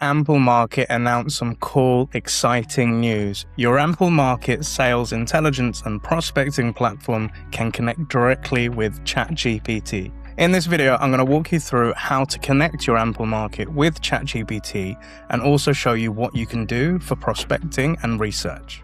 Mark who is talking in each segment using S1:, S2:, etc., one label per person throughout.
S1: Amplemarket announced some cool, exciting news. Your Amplemarket sales intelligence and prospecting platform can connect directly with ChatGPT. In this video, I'm going to walk you through how to connect your Amplemarket with ChatGPT and also show you what you can do for prospecting and research.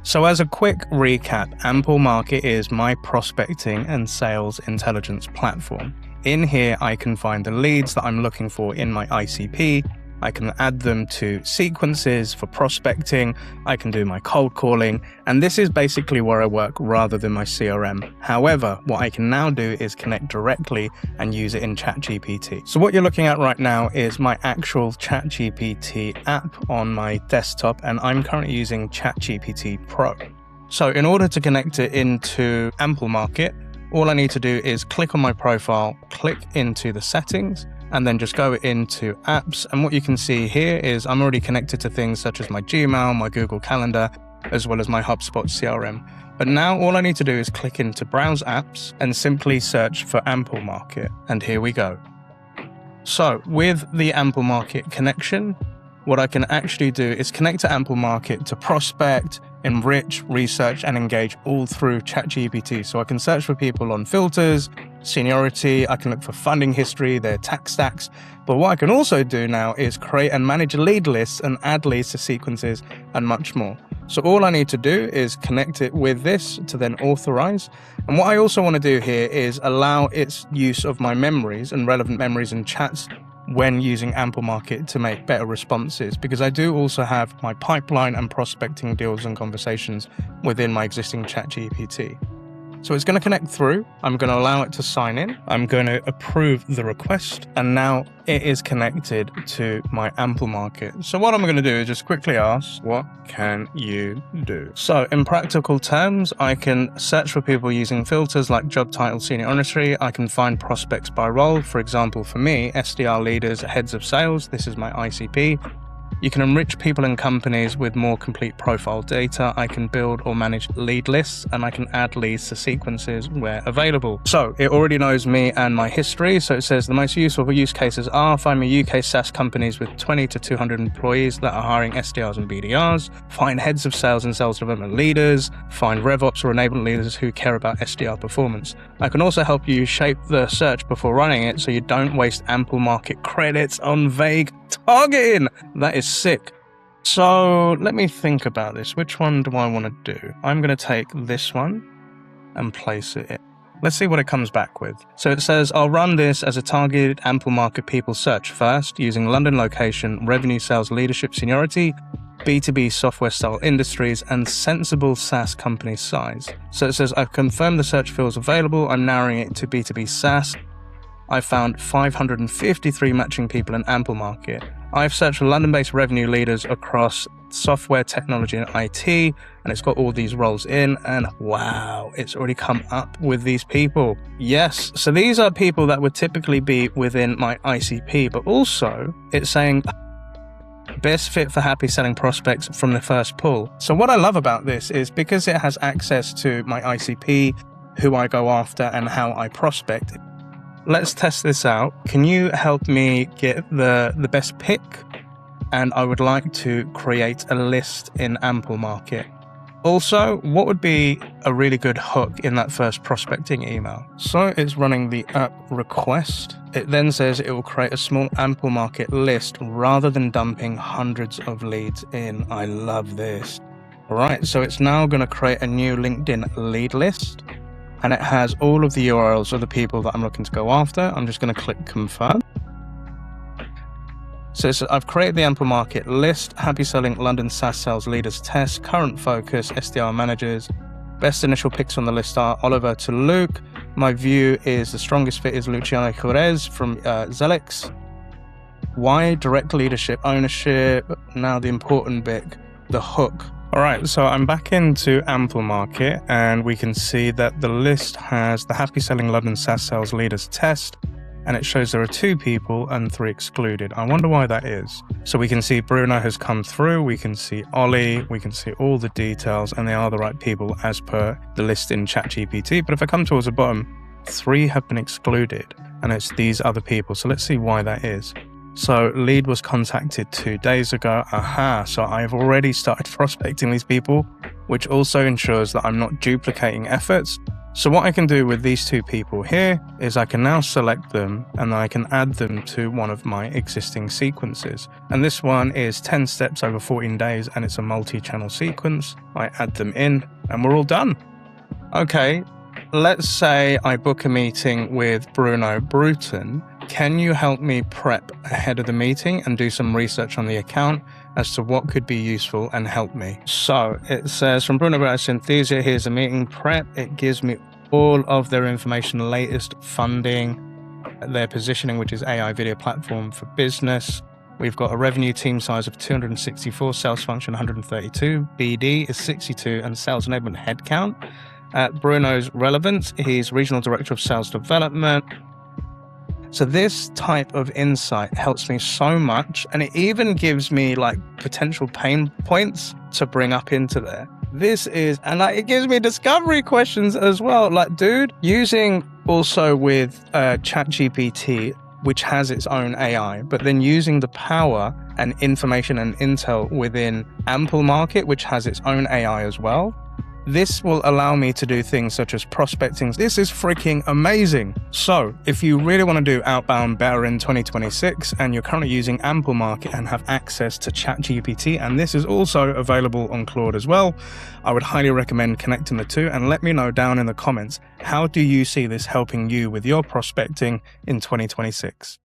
S1: So as a quick recap, Amplemarket is my prospecting and sales intelligence platform. In here, I can find the leads that I'm looking for in my ICP. I can add them to sequences for prospecting. I can do my cold calling, and this is basically where I work rather than my CRM. However, what I can now do is connect directly and use it in ChatGPT. So what you're looking at right now is my actual ChatGPT app on my desktop, and I'm currently using ChatGPT Pro. So in order to connect it into Amplemarket, all I need to do is click on my profile, click into the settings, and then just go into apps. And what you can see here is I'm already connected to things such as my Gmail, my Google Calendar, as well as my HubSpot CRM. But now all I need to do is click into Browse Apps and simply search for Amplemarket. And here we go. So with the Amplemarket connection, what I can actually do is connect to Amplemarket to prospect, enrich, research, and engage all through ChatGPT. So I can search for people on filters, seniority, I can look for funding history, their tech stacks. But what I can also do now is create and manage lead lists and add leads to sequences and much more. So all I need to do is connect it with this to then authorize. And what I also want to do here is allow its use of my memories and relevant memories and chats when using Amplemarket to make better responses, because I do also have my pipeline and prospecting deals and conversations within my existing ChatGPT. So it's going to connect through. I'm going to allow it to sign in. I'm going to approve the request, and now it is connected to my Amplemarket. So what I'm going to do is just quickly ask, what can you do? So in practical terms, I can search for people using filters like job title, seniority. I can find prospects by role. For example, for me, SDR leaders, heads of sales. This is my ICP. You can enrich people and companies with more complete profile data. I can build or manage lead lists, and I can add leads to sequences where available. So it already knows me and my history. So it says the most useful use cases are find me UK SaaS companies with 20 to 200 employees that are hiring SDRs and BDRs, find heads of sales and sales development leaders, find RevOps or enablement leaders who care about SDR performance. I can also help you shape the search before running it so you don't waste Amplemarket credits on vague targeting. That is sick. So let me think about this. Which one do I want to do? I'm going to take this one and place it in. Let's see what it comes back with. So it says, I'll run this as a targeted Amplemarket people search first using London location, revenue, sales, leadership, seniority, B2B software style industries, and sensible SaaS company size. So it says, I've confirmed the search fields available. I'm narrowing it to B2B SaaS. I found 553 matching people in Amplemarket. I've searched for London-based revenue leaders across software, technology, and IT, and it's got all these roles in, and wow, it's already come up with these people. Yes, so these are people that would typically be within my ICP, but also it's saying best fit for happy selling prospects from the first pull. So what I love about this is because it has access to my ICP, who I go after, and how I prospect. Let's test this out. Can you help me get the best pick? And I would like to create a list in Amplemarket. Also, what would be a really good hook in that first prospecting email? So it's running the app request. It then says it will create a small Amplemarket list rather than dumping hundreds of leads in. I love this. All right, so it's now going to create a new LinkedIn lead list. And it has all of the URLs of the people that I'm looking to go after. I'm just going to click confirm. So I've created the Amplemarket list, happy selling London SaaS sales leaders test, current focus, SDR managers. Best initial picks on the list are Oliver to Luke. My view is the strongest fit is Luciano Jerez from Zelix. Why? Direct leadership, ownership. Now the important bit, the hook. All right, so I'm back into Amplemarket, and we can see that the list has the happy selling London SaaS sales leaders test, and it shows there are 2 people and 3 excluded. I wonder why that is. So we can see Bruno has come through, we can see Ollie, we can see all the details, and they are the right people as per the list in ChatGPT. But if I come towards the bottom, 3 have been excluded, and it's these other people. So let's see why that is. So lead was contacted 2 days ago. Aha, so I've already started prospecting these people, which also ensures that I'm not duplicating efforts. So what I can do with these 2 people here is I can now select them and I can add them to one of my existing sequences. And this one is 10 steps over 14 days and it's a multi-channel sequence. I add them in and we're all done. Okay, let's say I book a meeting with Bruno Bruton. Can you help me prep ahead of the meeting and do some research on the account as to what could be useful and help me? So it says from Bruno Bruton, Synthesia, here's a meeting prep. It gives me all of their information, latest funding, their positioning, which is AI video platform for business. We've got a revenue team size of 264, sales function 132, BD is 62, and sales enablement headcount. Bruno's relevance, he's regional director of sales development. So this type of insight helps me so much, and it even gives me like potential pain points to bring up into there. It gives me discovery questions as well. Like, dude, using also with ChatGPT, which has its own AI, but then using the power and information and intel within Amplemarket, which has its own AI as well. This will allow me to do things such as prospecting. This is freaking amazing. So if you really want to do outbound better in 2026 and you're currently using Amplemarket and have access to ChatGPT, and this is also available on Claude as well, I would highly recommend connecting the 2 and let me know down in the comments, how do you see this helping you with your prospecting in 2026?